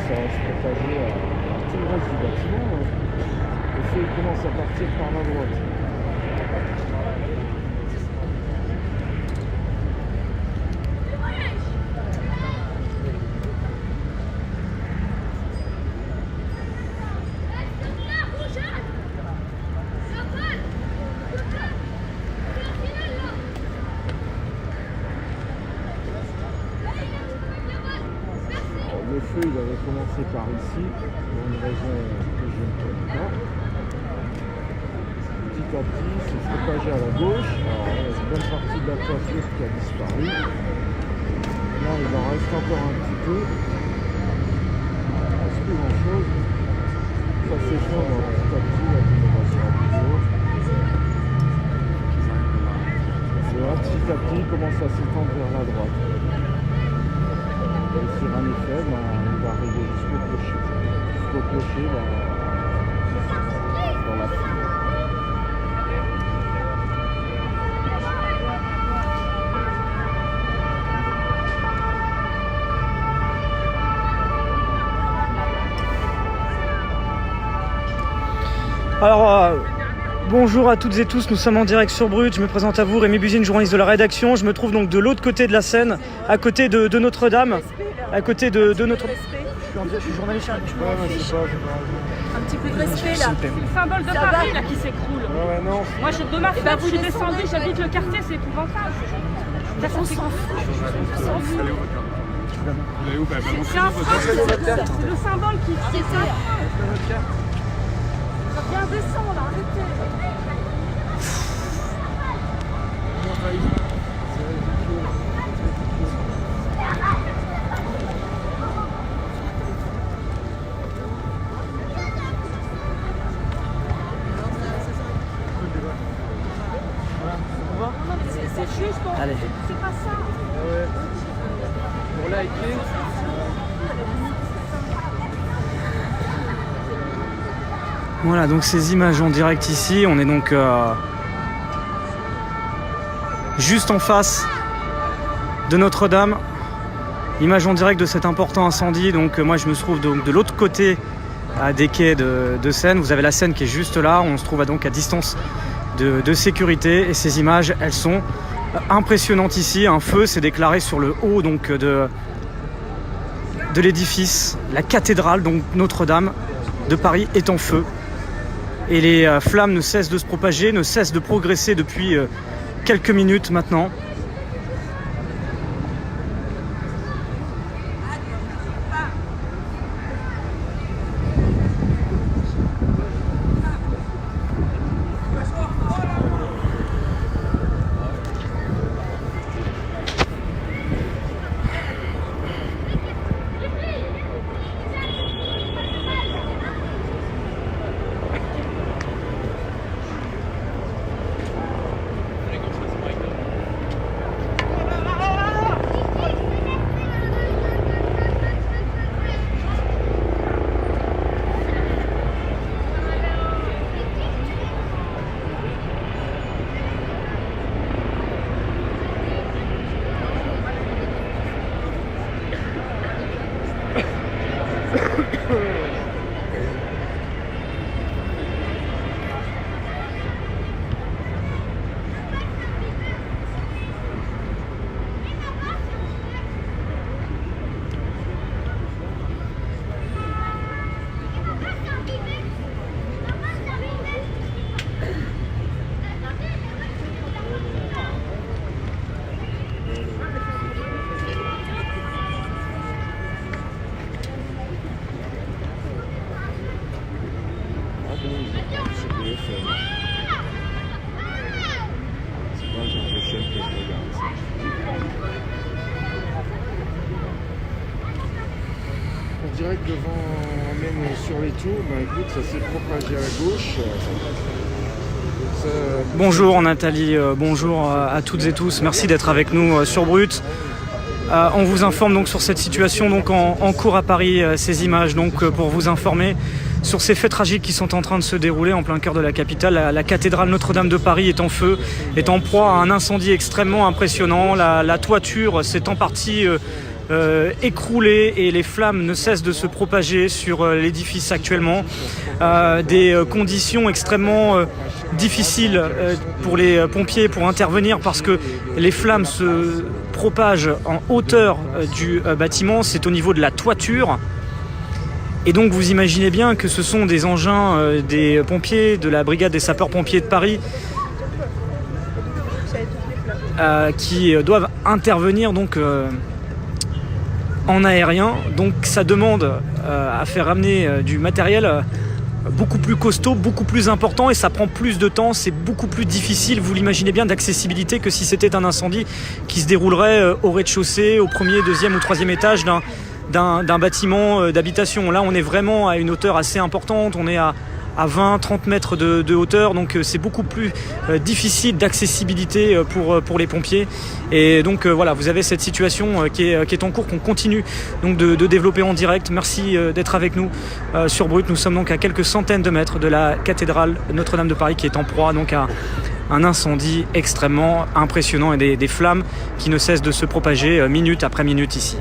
ça va se propager à tout le reste du bâtiment. Le feu il commence à partir par la droite. Le feu il avait commencé par ici, pour une raison que je ne connais pas. Petit à petit, c'est propagé à la gauche. Alors là, il y a une bonne partie de la toiture qui a disparu. Là, il en reste encore un petit peu. Il ne reste plus grand chose. Ça s'effondre petit à petit, la rénovation à nouveau. Et là, petit à petit, il commence à s'étendre vers la droite. Et sur un effet, il va arriver jusqu'au clocher. Jusqu'au clocher dans la file. Alors, bonjour à toutes et tous, nous sommes en direct sur Brut. Je me présente à vous, Rémi Buzine, journaliste de la rédaction. Je me trouve donc de l'autre côté de la Seine, à côté de Notre-Dame. À côté de notre... Je suis journaliste. Un petit peu de respect là. C'est le symbole de Paris là qui s'écroule. Ouais, non. Moi de ma fenêtre, je suis descendue, j'habite le quartier, c'est épouvantable. Ça s'en fout. C'est le symbole qui... C'est ça. Viens, descends là, arrêtez. C'est juste, Allez. c'est pas ça. Pour liker. Voilà, donc ces images en direct ici. On est donc juste en face de Notre-Dame. Image en direct de cet important incendie. Donc moi je me trouve donc de l'autre côté des quais de Seine. Vous avez la Seine qui est juste là. On se trouve donc à distance de sécurité. Et ces images, elles sont impressionnantes ici. Un feu s'est déclaré sur le haut donc de l'édifice. La cathédrale, donc Notre-Dame de Paris, est en feu. Et les flammes ne cessent de se propager, ne cessent de progresser depuis quelques minutes maintenant. On dirait que le vent emmène sur les tours. Bah écoute, ça s'est propagé à gauche. Bonjour Nathalie, bonjour à toutes et tous. Merci d'être avec nous sur Brut. On vous informe donc sur cette situation donc en cours à Paris, ces images donc pour vous informer sur ces faits tragiques qui sont en train de se dérouler en plein cœur de la capitale. La cathédrale Notre-Dame de Paris est en feu, est en proie à un incendie extrêmement impressionnant. La toiture s'est en partie écroulé et les flammes ne cessent de se propager sur l'édifice actuellement. Des conditions extrêmement difficiles pour les pompiers pour intervenir parce que les flammes se propagent en hauteur du bâtiment, c'est au niveau de la toiture. Et donc vous imaginez bien que ce sont des engins des pompiers, de la brigade des sapeurs-pompiers de Paris qui doivent intervenir donc en aérien. Donc ça demande à faire ramener du matériel beaucoup plus costaud, beaucoup plus important et ça prend plus de temps, c'est beaucoup plus difficile, vous l'imaginez bien, d'accessibilité que si c'était un incendie qui se déroulerait au rez-de-chaussée, au premier, deuxième ou troisième étage d'un bâtiment d'habitation. Là on est vraiment à une hauteur assez importante, on est à 20-30 mètres de hauteur, donc c'est beaucoup plus difficile d'accessibilité pour les pompiers. Et donc voilà, vous avez cette situation qui est en cours, qu'on continue donc de développer en direct. Merci d'être avec nous sur Brut. Nous sommes donc à quelques centaines de mètres de la cathédrale Notre-Dame de Paris qui est en proie donc à un incendie extrêmement impressionnant et des flammes qui ne cessent de se propager minute après minute ici.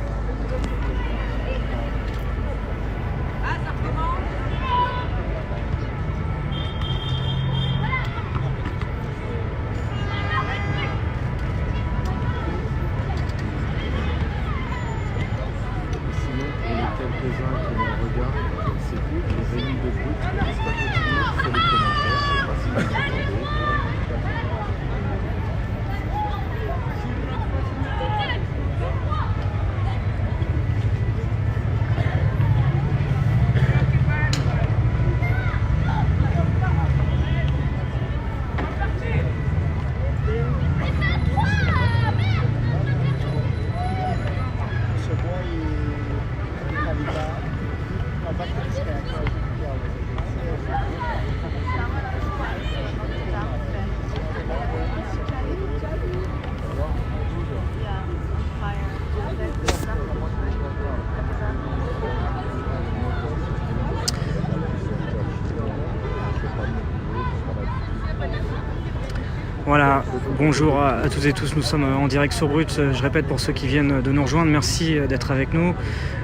Voilà, bonjour à toutes et tous, nous sommes en direct sur Brut. Je répète pour ceux qui viennent de nous rejoindre, merci d'être avec nous.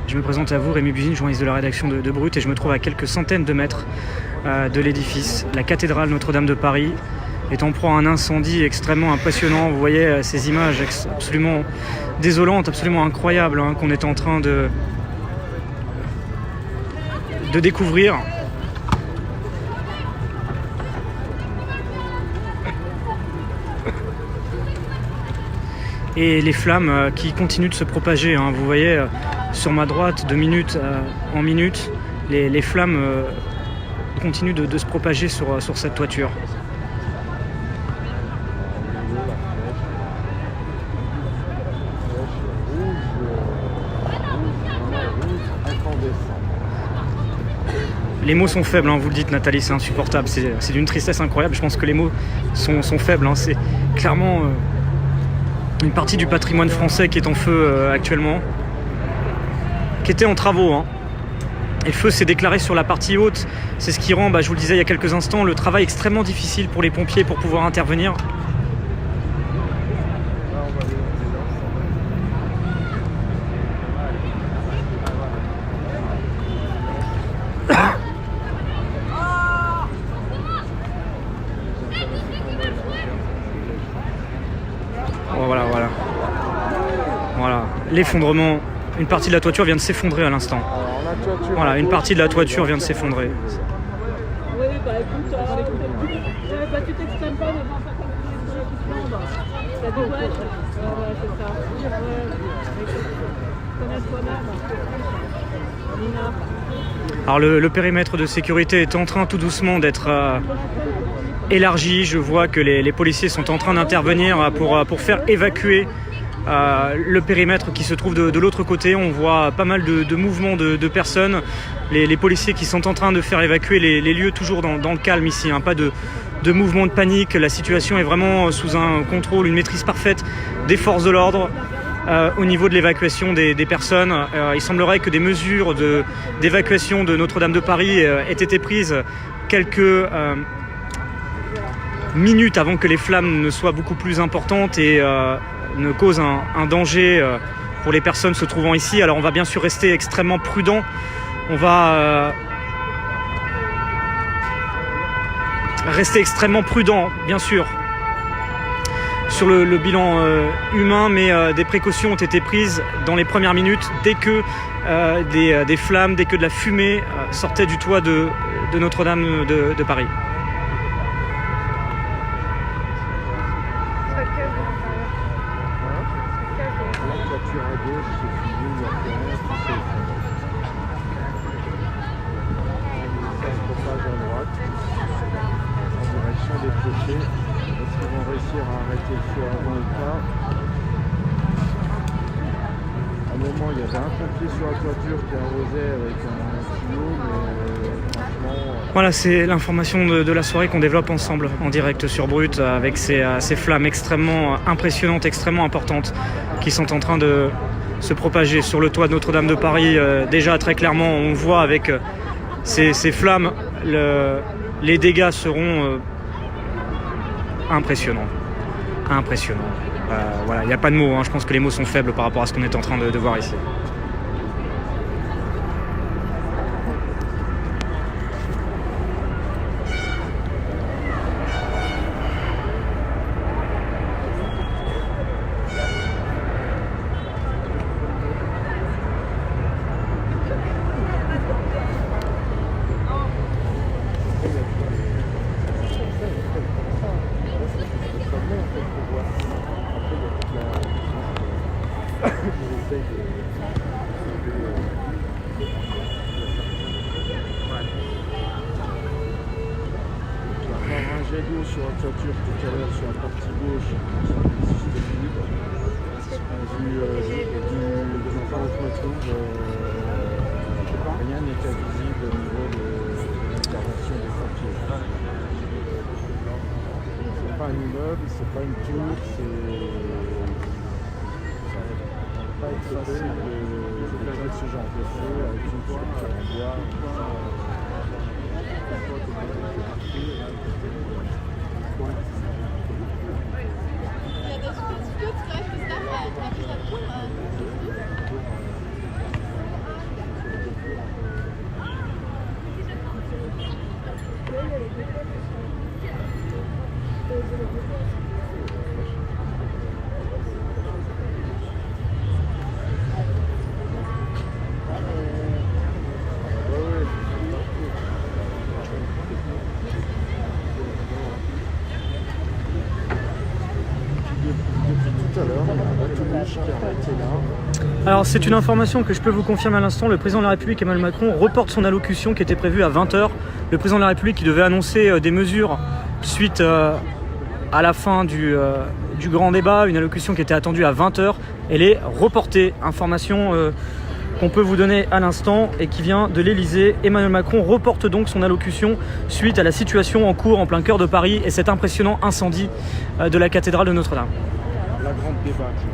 Je me présente à vous, Rémi Buzine, journaliste de la rédaction de Brut, et je me trouve à quelques centaines de mètres de l'édifice. La cathédrale Notre-Dame de Paris est en proie à un incendie extrêmement impressionnant. Vous voyez ces images absolument désolantes, absolument incroyables qu'on est en train de découvrir. Et les flammes qui continuent de se propager. Vous voyez sur ma droite, de minute en minute, les flammes continuent de se propager sur cette toiture. Les mots sont faibles, vous le dites Nathalie, c'est insupportable, c'est d'une tristesse incroyable. Je pense que les mots sont faibles, c'est clairement une partie du patrimoine français qui est en feu actuellement, qui était en travaux. Et le feu s'est déclaré sur la partie haute. C'est ce qui rend, je vous le disais il y a quelques instants, le travail extrêmement difficile pour les pompiers pour pouvoir intervenir. Voilà, l'effondrement. Une partie de la toiture vient de s'effondrer à l'instant. Voilà, une partie de la toiture vient de s'effondrer. Oui, écoute, tu t'exprimes pas devant ça dommage. C'est ça. Connais toi-même. Alors le périmètre de sécurité est en train tout doucement d'être élargi. Je vois que les policiers sont en train d'intervenir pour faire évacuer le périmètre qui se trouve de l'autre côté. On voit pas mal de mouvements de personnes. Les policiers qui sont en train de faire évacuer les lieux, toujours dans le calme ici, pas de mouvement de panique. La situation est vraiment sous un contrôle, une maîtrise parfaite des forces de l'ordre. Au niveau de l'évacuation des personnes, il semblerait que des mesures d'évacuation de Notre-Dame de Paris aient été prises quelques minutes avant que les flammes ne soient beaucoup plus importantes et ne causent un danger pour les personnes se trouvant ici. Alors on va bien sûr rester extrêmement prudent. On va rester extrêmement prudent, bien sûr, sur le bilan humain, mais des précautions ont été prises dans les premières minutes dès que des flammes, dès que de la fumée sortait du toit de Notre-Dame de Paris. La toiture à gauche, c'est fini, il n'y a plus rien, tout s'est effondré. Ça se propage à droite, en direction des clochers. Est-ce qu'ils vont réussir à arrêter le feu avant ou pas? À un moment, il y avait un pompier sur la toiture qui arrosait avec un tuyau, mais franchement... Voilà, c'est l'information de la soirée qu'on développe ensemble en direct sur Brut avec ces flammes extrêmement impressionnantes, extrêmement importantes qui sont en train de se propager sur le toit de Notre-Dame de Paris. Déjà très clairement, on le voit avec ces flammes, les dégâts seront impressionnants. Voilà, il n'y a pas de mots, hein. Je pense que les mots sont faibles par rapport à ce qu'on est en train de voir ici. Sur la toiture tout à l'heure, sur la partie gauche, juste libre. De l'endroit où je me trouve, rien n'était visible au niveau de l'intervention des pompiers. C'est pas un immeuble, c'est pas une tour, ça va pas être facile de ce genre de feu avec une structure en bois. Alors c'est une information que je peux vous confirmer à l'instant. Le président de la République Emmanuel Macron reporte son allocution qui était prévue à 20h. Le président de la République qui devait annoncer des mesures suite à la fin du grand débat, une allocution qui était attendue à 20h. Elle est reportée. Information qu'on peut vous donner à l'instant et qui vient de l'Elysée. Emmanuel Macron reporte donc son allocution suite à la situation en cours en plein cœur de Paris et cet impressionnant incendie de la cathédrale de Notre-Dame. La grande débâcle.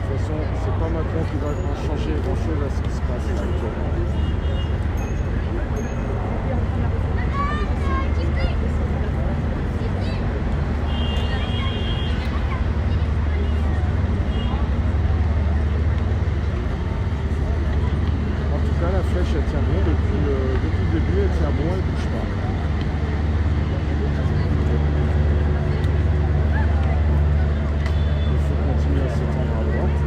De toute façon, c'est pas Macron qui va changer grand-chose à ce qui se passe là actuellement. La flèche elle tient bon depuis le début, elle tient bon, elle bouge pas. Il faut continuer à s'étendre à droite.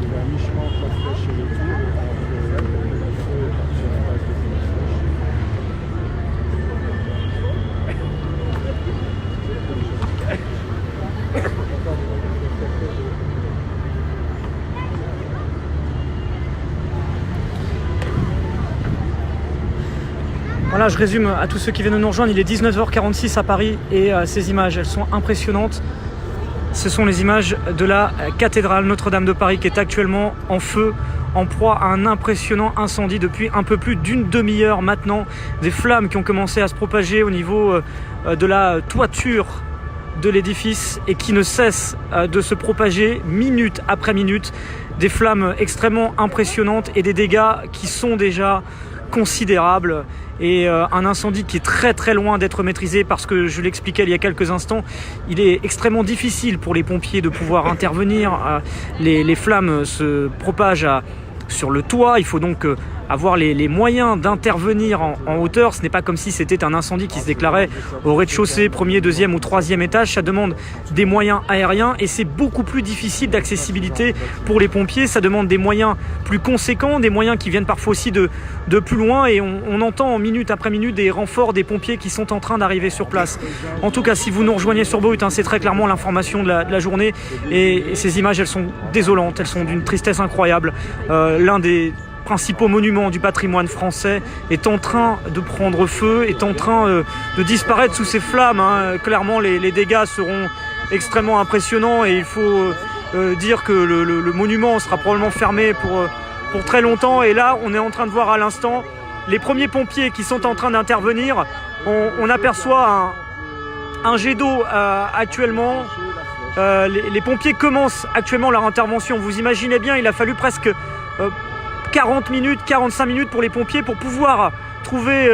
Il est à mi-chemin entre la flèche et le tour, alors que le feu est parti à la base de la flèche. Voilà, je résume à tous ceux qui viennent de nous rejoindre. Il est 19h46 à Paris et ces images, elles sont impressionnantes. Ce sont les images de la cathédrale Notre-Dame de Paris qui est actuellement en feu, en proie à un impressionnant incendie depuis un peu plus d'une demi-heure maintenant. Des flammes qui ont commencé à se propager au niveau de la toiture de l'édifice et qui ne cesse de se propager minute après minute. Des flammes extrêmement impressionnantes et des dégâts qui sont déjà considérables. Et un incendie qui est très très loin d'être maîtrisé parce que, je l'expliquais il y a quelques instants, il est extrêmement difficile pour les pompiers de pouvoir intervenir. Les flammes se propagent sur le toit, il faut donc avoir les moyens d'intervenir en hauteur. Ce n'est pas comme si c'était un incendie qui se déclarait au rez-de-chaussée, premier, deuxième ou troisième étage. Ça demande des moyens aériens et c'est beaucoup plus difficile d'accessibilité pour les pompiers. Ça demande des moyens plus conséquents, des moyens qui viennent parfois aussi de plus loin, et on entend minute après minute des renforts des pompiers qui sont en train d'arriver sur place. En tout cas, si vous nous rejoignez sur Brut, c'est très clairement l'information de la journée, et ces images, elles sont désolantes, elles sont d'une tristesse incroyable. L'un des principaux monuments du patrimoine français est en train de prendre feu, est en train de disparaître sous ces flammes. Clairement, les dégâts seront extrêmement impressionnants, et il faut dire que le monument sera probablement fermé pour très longtemps. Et là, on est en train de voir à l'instant les premiers pompiers qui sont en train d'intervenir. On aperçoit un jet d'eau actuellement. Les pompiers commencent actuellement leur intervention. Vous imaginez bien, il a fallu presque 40 minutes, 45 minutes pour les pompiers pour pouvoir trouver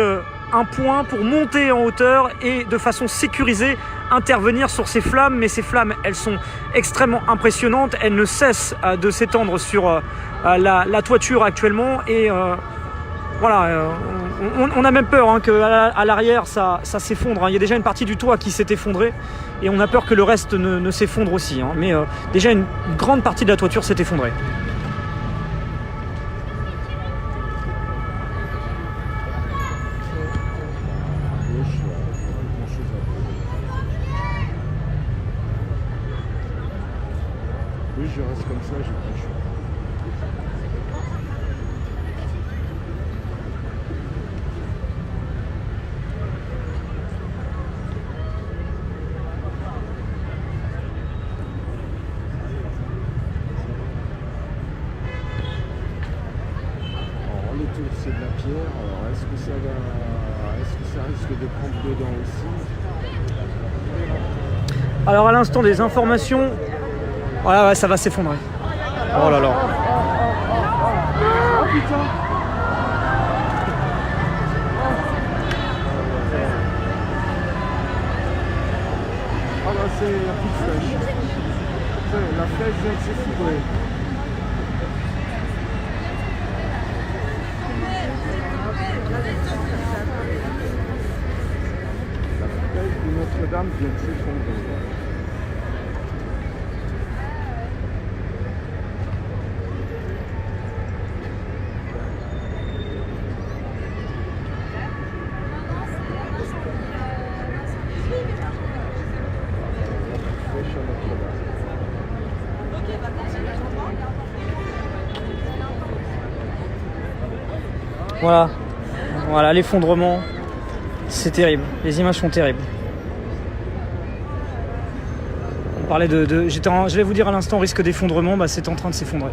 un point pour monter en hauteur et de façon sécurisée intervenir sur ces flammes. Mais ces flammes, elles sont extrêmement impressionnantes, elles ne cessent de s'étendre sur la toiture actuellement, et voilà, on a même peur qu'à l'arrière ça s'effondre. Il y a déjà une partie du toit qui s'est effondrée et on a peur que le reste ne s'effondre aussi, mais déjà une grande partie de la toiture s'est effondrée. Oui, je reste comme ça, j'ai pas le choix. Alors, le tour, c'est de la pierre. Alors, est-ce que ça risque de prendre dedans aussi? Alors, à l'instant des informations, voilà, ouais, ça va s'effondrer. Oh là là. Oh putain! Ah là, c'est la petite flèche. La flèche vient de s'effondrer. La flèche de Notre-Dame vient de s'effondrer. Voilà l'effondrement, c'est terrible, les images sont terribles. On parlait je vais vous dire à l'instant risque d'effondrement, c'est en train de s'effondrer.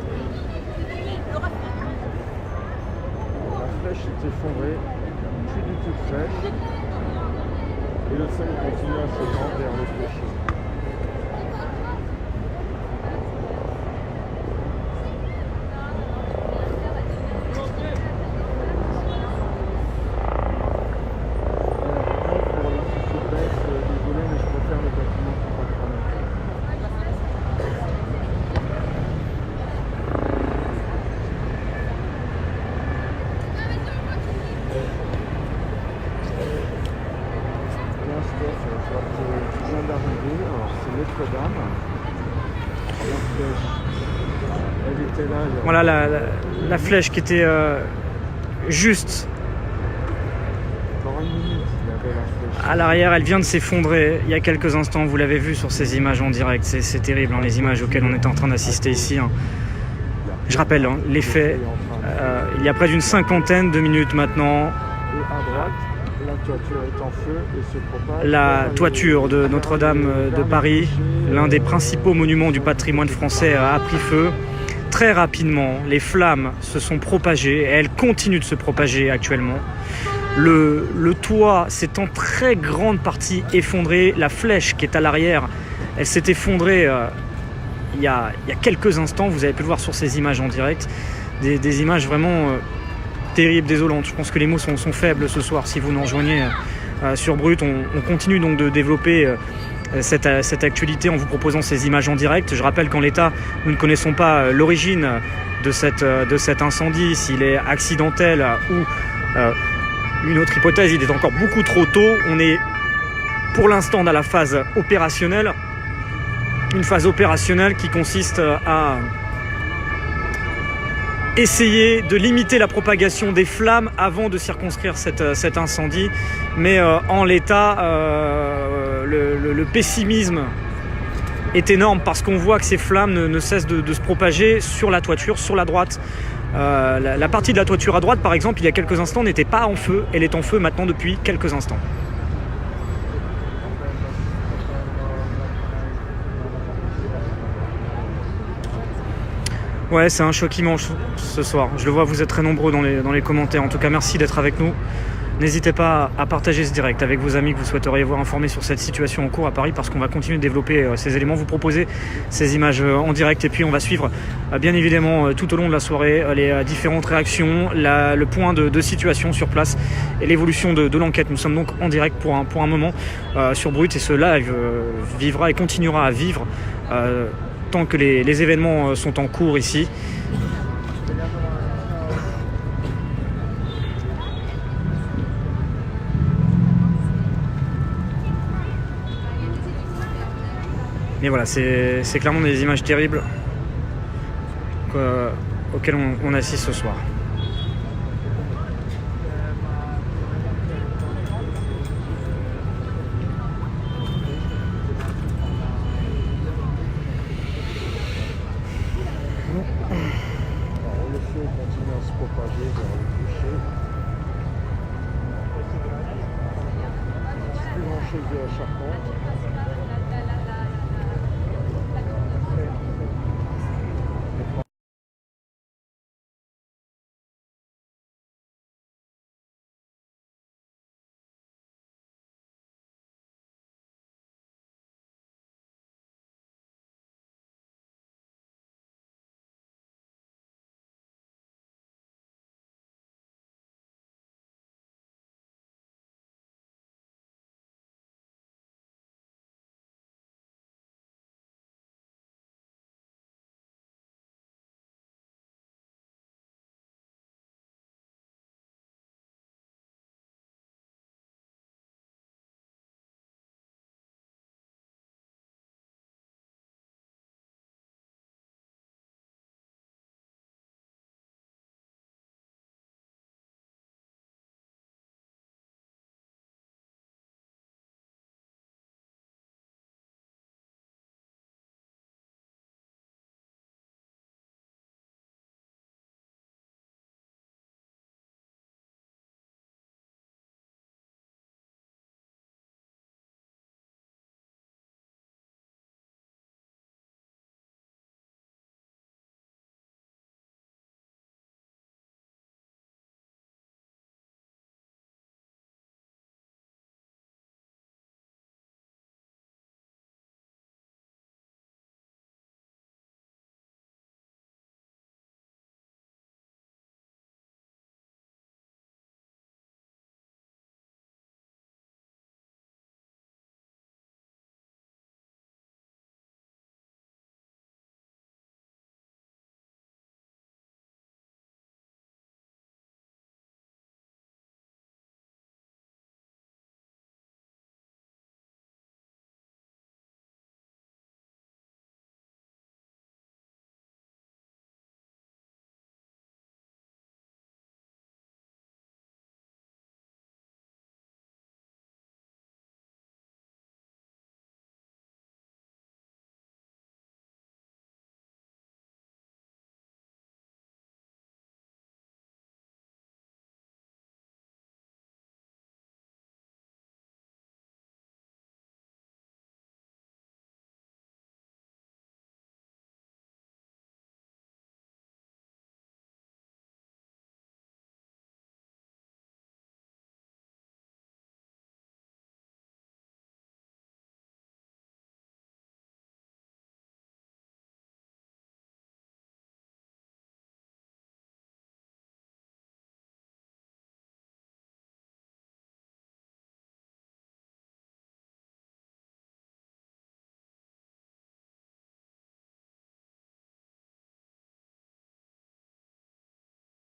La flèche s'est effondrée, plus du tout de flèche, et le sol continue à se rendre vers le clocher. Notre-Dame. Elle était là. Voilà la flèche qui était juste Encore une minute, il y avait la flèche. à l'arrière. Elle vient de s'effondrer il y a quelques instants. Vous l'avez vu sur ces images en direct. C'est terrible, les images auxquelles on est en train d'assister ici. Je rappelle les faits. Il y a près d'une cinquantaine de minutes maintenant. Et à droite, la toiture est en feu et se propage. La toiture de Notre-Dame de Paris, l'un des principaux monuments du patrimoine français, a pris feu. Très rapidement, les flammes se sont propagées et elles continuent de se propager actuellement. Le toit s'est en très grande partie effondré. La flèche qui est à l'arrière, elle s'est effondrée il y a quelques instants. Vous avez pu le voir sur ces images en direct. Des images vraiment terribles, désolantes. Je pense que les mots sont faibles ce soir si vous nous rejoignez sur Brut. On continue donc de développer cette actualité en vous proposant ces images en direct. Je rappelle qu'en l'état, nous ne connaissons pas l'origine de cet incendie, s'il est accidentel ou une autre hypothèse. Il est encore beaucoup trop tôt. On est pour l'instant dans la phase opérationnelle. Une phase opérationnelle qui consiste à essayer de limiter la propagation des flammes avant de circonscrire cet incendie. Mais en l'état, le pessimisme est énorme parce qu'on voit que ces flammes ne cessent de se propager sur la toiture, sur la droite. La partie de la toiture à droite, par exemple, il y a quelques instants, n'était pas en feu. Elle est en feu maintenant depuis quelques instants. Ouais, c'est un choc immense ce soir. Je le vois, vous êtes très nombreux dans les commentaires. En tout cas, merci d'être avec nous. N'hésitez pas à partager ce direct avec vos amis que vous souhaiteriez voir informés sur cette situation en cours à Paris, parce qu'on va continuer de développer ces éléments, vous proposer ces images en direct, et puis on va suivre bien évidemment tout au long de la soirée les différentes réactions, le point de situation sur place et l'évolution de l'enquête. Nous sommes donc en direct pour un moment sur Brut, et ce live vivra et continuera à vivre tant que les événements sont en cours ici. Mais voilà, c'est clairement des images terribles auxquelles on assiste ce soir. Alors, le feu continue à se propager vers le boucher. Plus grand chose de la charpente.